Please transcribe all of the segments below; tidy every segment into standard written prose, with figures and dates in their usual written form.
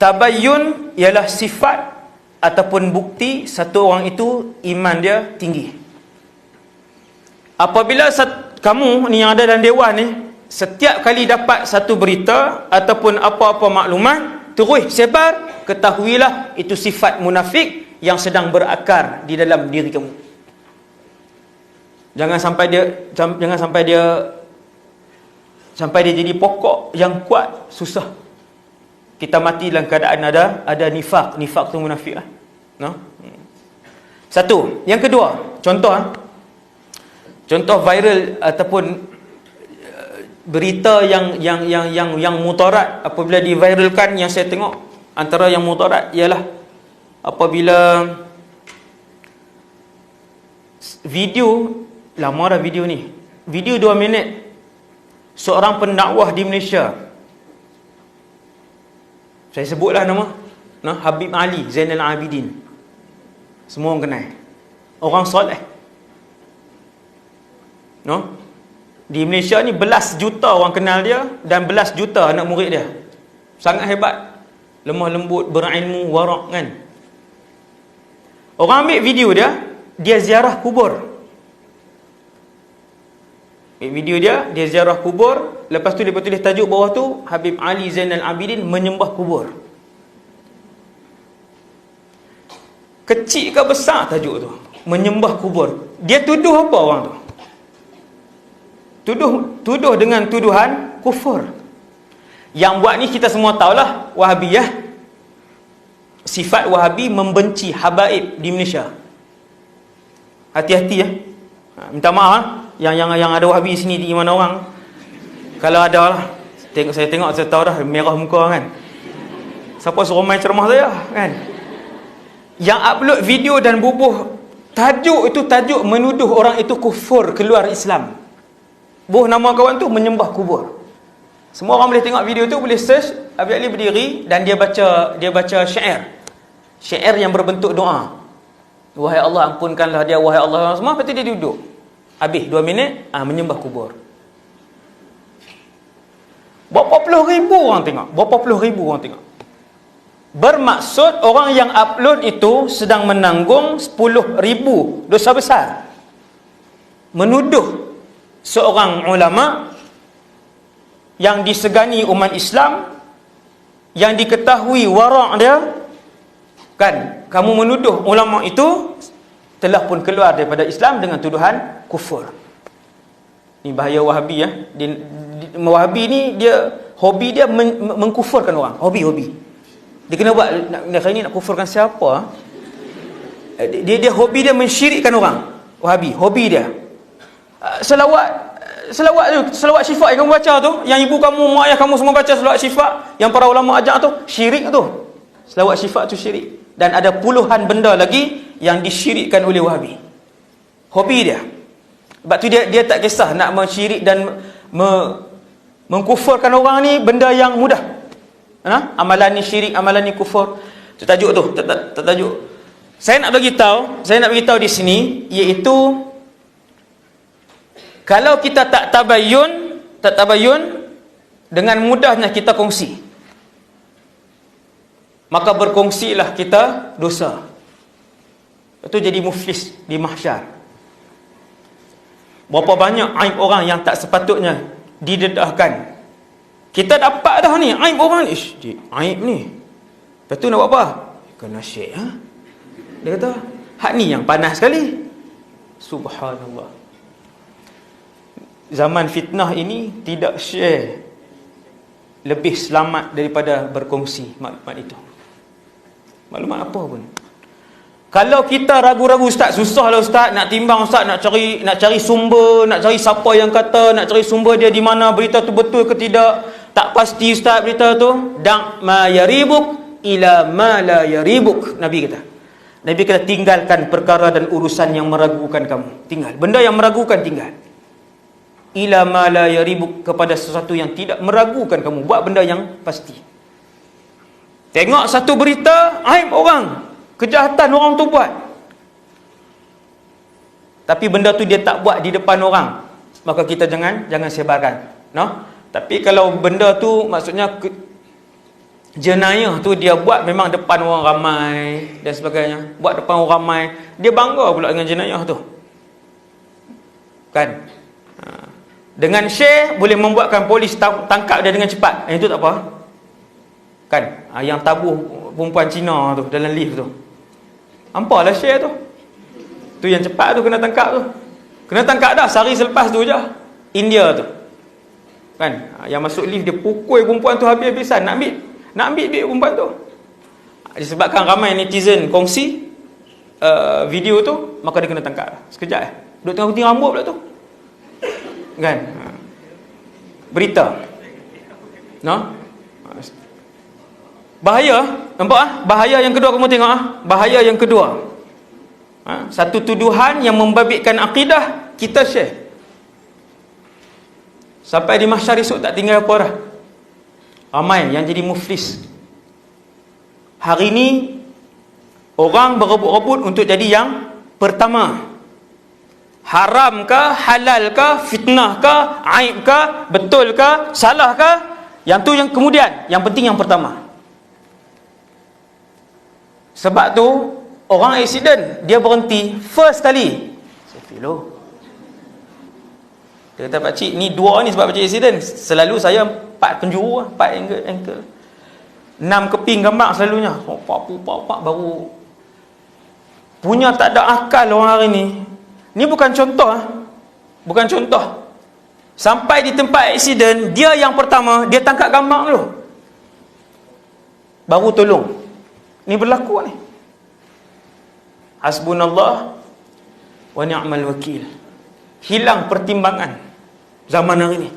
tabayyun ialah sifat ataupun bukti satu orang itu iman dia tinggi. Apabila kamu ni yang ada dalam dewan ni, setiap kali dapat satu berita ataupun apa-apa maklumat terus sebar, ketahuilah itu sifat munafik yang sedang berakar di dalam diri kamu. Jangan sampai dia jadi pokok yang kuat, susah. Kita mati dalam keadaan ada nifaq. Nifaq tu munafik lah. No? Satu. Yang kedua, contoh viral ataupun berita yang mudarat apabila diviralkan, yang saya tengok antara yang mudarat ialah apabila video, lama dah video ni, video 2 minit seorang pendakwah di Malaysia, saya sebutlah nama, Habib Ali Zainal Abidin, semua orang kenal, orang soleh, di Malaysia ni belas juta orang kenal dia dan belas juta anak murid dia. Sangat hebat, lemah lembut, berilmu, warak kan. Orang ambil video dia ziarah kubur. Ambil video dia ziarah kubur. Lepas tu dia tulis tajuk bawah tu, Habib Ali Zainal Abidin menyembah kubur. Kecil ke besar tajuk tu, menyembah kubur. Dia tuduh apa orang tu? Tuduh dengan tuduhan kufur. Yang buat ni kita semua tahulah, Wahabiyah. Sifat Wahabi membenci habaib di Malaysia. Hati-hati ya. Minta maaf yang ada Wahabi sini di mana orang. Kalau ada lah, saya tengok saya tahu dah merah muka kan. Siapa suruh main ceramah saya kan? Yang upload video dan bubuh tajuk itu, tajuk menuduh orang itu kufur, keluar Islam. Nama kawan tu menyembah kubur. Semua orang boleh tengok video tu, boleh search. Habib Ali berdiri dan dia baca syair yang berbentuk doa. Wahai Allah, ampunkanlah dia, wahai Allah, semua. Lepas tu dia duduk. Habis 2 minit menyembah kubur. Berapa puluh ribu orang tengok. Bermaksud orang yang upload itu sedang menanggung 10,000 dosa besar. Menuduh seorang ulama yang disegani umat Islam, yang diketahui warak dia kan, kamu menuduh ulama itu telah pun keluar daripada Islam dengan tuduhan kufur. Ni bahaya Wahabi ya. Wahabi ni dia hobi dia mengkufurkan orang. Hobi dia kena buat kali ni nak kufurkan siapa? Dia hobi dia mensyirikkan orang. Wahabi hobi dia. Selawat syifa yang kamu baca tu, yang ibu kamu, mak ayah kamu semua baca selawat syifa, yang para ulama ajak tu, syirik tu. Selawat syifa tu syirik. Dan ada puluhan benda lagi yang disyirikkan oleh Wahabi. Hobi dia. Sebab tu dia tak kisah nak mensyirik dan mengkufurkan orang ni benda yang mudah. Amalan ni syirik, amalan ni kufur. Tu tajuk tu, tajuk. Saya nak bagi tahu di sini, iaitu kalau kita tak tabayyun, dengan mudahnya kita kongsi. Maka berkongsilah kita dosa. Itu jadi muflis di mahsyar. Berapa banyak aib orang yang tak sepatutnya didedahkan. Kita dapat dah ni aib orang ni. Aib ni. Lepas tu nak buat apa? Kena share. Dia kata, hak ni yang panas sekali. Subhanallah. Zaman fitnah ini tidak share lebih selamat daripada berkongsi maklumat itu. Maklumat apa pun. Kalau kita ragu-ragu, Ustaz, susahlah Ustaz nak timbang, Ustaz, nak cari sumber, nak cari siapa yang kata, nak cari sumber dia di mana, berita tu betul ke tidak, tak pasti Ustaz berita tu. Da' ma yaribuk ila ma la yaribuk, Nabi kata tinggalkan perkara dan urusan yang meragukan kamu. Tinggal benda yang meragukan, tinggal. Ila ma la yaribuk, kepada sesuatu yang tidak meragukan kamu, buat benda yang pasti. Tengok satu berita aib orang, kejahatan orang tu buat, tapi benda tu dia tak buat di depan orang, maka kita jangan sebarkan. Tapi kalau benda tu maksudnya jenayah tu dia buat memang depan orang ramai dan sebagainya, buat depan orang ramai, dia bangga pula dengan jenayah tu, kan? Dengan share boleh membuatkan polis tangkap dia dengan cepat. Itu tak apa, kan? Yang tabuh perempuan Cina tu dalam lift tu, ampalah share tu. Tu yang cepat tu kena tangkap tu. Kena tangkap dah sehari selepas tu je. India tu, kan? Yang masuk lift dia pukul perempuan tu habis-habisan, nak ambil perempuan tu. Disebabkan ramai netizen kongsi video tu, maka dia kena tangkap sekejap. Duduk tengah gunting rambut pula tu, kan? Berita, no? Bahaya, nampak? Bahaya yang kedua kamu tengok. Bahaya yang kedua, satu tuduhan yang membabitkan akidah, kita share sampai di mahsyar esok tak tinggal apa dah. Ramai yang jadi muflis. Hari ni orang berebut-rebut untuk jadi yang pertama. Haram ke, halal ke, fitnah ke, aib ke, betul ke, salah ke, yang tu yang kemudian, yang penting yang pertama. Sebab tu orang accident, dia berhenti first kali, selfie lo. Dia kata, pakcik ni dua ni sebab pakcik accident. Selalu saya 4 penjuru, 4 angle 6 keping gambar selalunya. Pak baru punya, tak ada akal orang hari ni. Ni bukan contoh, bukan contoh. Sampai di tempat accident, dia yang pertama, dia tangkap gambar dulu, baru tolong. Ni berlaku ni. Hasbunallah wa ni'mal wakil. Hilang pertimbangan zaman hari ni.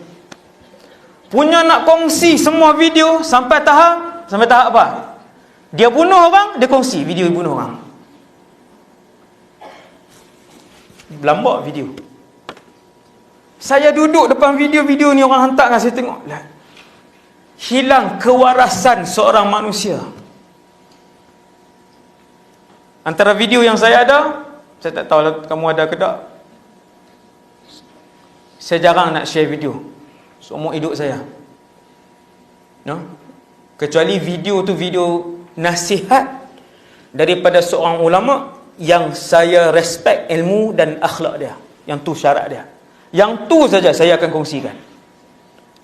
Punya nak kongsi semua video sampai tahap apa? Dia bunuh orang, dia kongsi video dia bunuh orang. Berlambak video. Saya duduk depan video-video ni, orang hantar kan, saya tengok lah. Hilang kewarasan seorang manusia. Antara video yang saya ada, saya tak tahu lah kamu ada ke tak. Saya jarang nak share video seumur hidup saya, no? Kecuali video tu video nasihat daripada seorang ulama yang saya respect ilmu dan akhlak dia. Yang tu syarat dia. Yang tu saja saya akan kongsikan.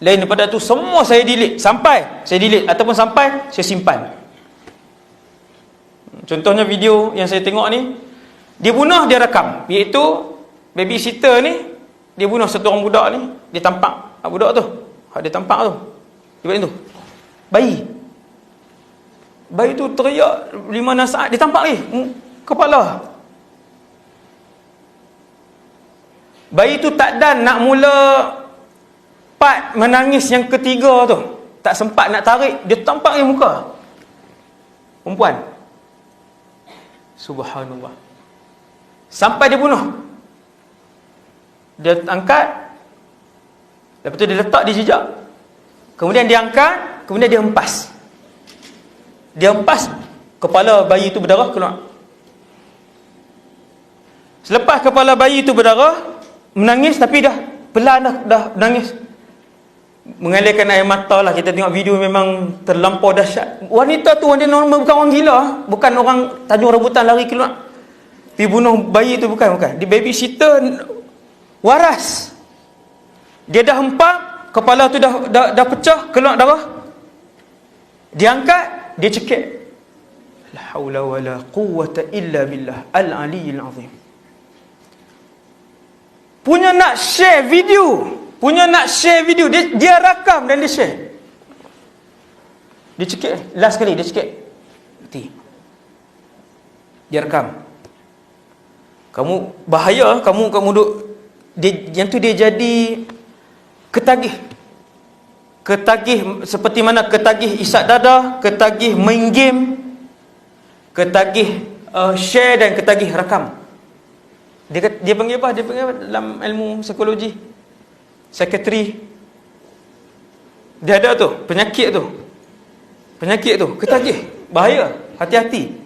Lain daripada tu semua saya delete. Sampai saya delete ataupun sampai saya simpan. Contohnya video yang saya tengok ni, dia bunuh, dia rakam, iaitu babysitter ni, dia bunuh satu orang budak ni, dia tampak budak tu, dia tampak tu, dia buat tu, bayi tu teriak 5-6 saat, dia tampak ni kepala bayi tu tak dan nak mula part menangis yang ketiga tu, tak sempat nak tarik, dia tampak ni muka perempuan. Subhanallah. Sampai dia bunuh, dia angkat, lepas tu dia letak di jejak, kemudian dia angkat, kemudian dia hempas. Dia hempas, kepala bayi itu berdarah keluar. Selepas kepala bayi itu berdarah, menangis, tapi dah pelan, dah menangis, mengalirkan air mata lah. Kita tengok video memang terlampau dahsyat. Wanita tu dia normal, bukan orang gila, bukan orang Tanjung Rebutan lari keluar pergi bunuh bayi tu, bukan. Dia babysitter waras. Dia dah hempap, kepala tu dah pecah, keluar darah. Dia angkat, dia cekik. La haula wala quwwata illa billah al-aliyyil azim. Punya nak share video, dia rakam dan dia share. Dia cekik, last kali dia cekik, mati. Dia rakam. Kamu bahaya, kamu duk yang tu dia jadi ketagih seperti mana ketagih isap dada, ketagih main game, ketagih share dan ketagih rakam. Dia panggil apa? Dia panggil apa dalam ilmu psikologi? Psikiatri. Dia ada tu, penyakit tu, ketagih. Bahaya, hati-hati.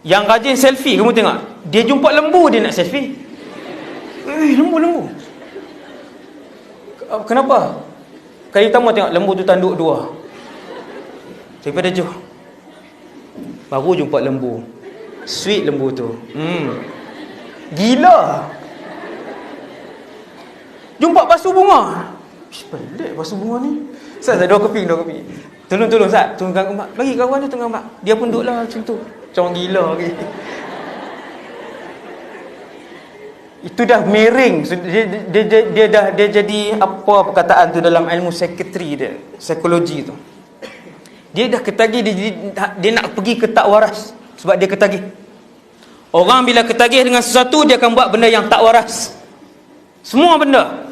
Yang rajin selfie, kamu tengok, dia jumpa lembu, dia nak selfie. Lembu. Kenapa? Kali pertama tengok lembu tu tanduk 2. Daripada jauh. Baru jumpa lembu. Sweet lembu tu. Gila. Jumpa basuh bunga. Pelik basuh bunga ni. Ustaz, dua keping. Tolong Ustaz, tolong mak. Bagi kawan dia tengah mak. Dia pun duduklah macam tu. Macam orang gila lagi. Itu dah miring. Dia jadi apa perkataan tu dalam ilmu psikologi tu. Dia dah ketagih, dia nak pergi ke tak waras sebab dia ketagih. Orang bila ketagih dengan sesuatu, dia akan buat benda yang tak waras. Semua benda.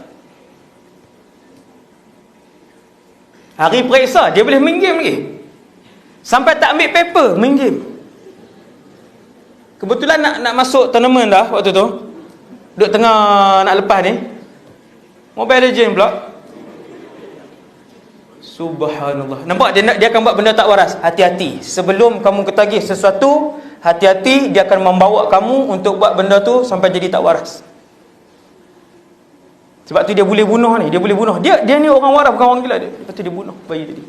Hari periksa, dia boleh main game lagi. Sampai tak ambil paper, main game. Kebetulan nak masuk tournament dah waktu tu. Duduk tengah nak lepas ni. Mobile Legends pula. Subhanallah. Nampak dia akan buat benda tak waras. Hati-hati. Sebelum kamu ketagih sesuatu, hati-hati, dia akan membawa kamu untuk buat benda tu sampai jadi tak waras. Sebab tu dia boleh bunuh ni. Dia ni orang waras, bukan orang gila dia. Lepas tu dia bunuh bayi tadi.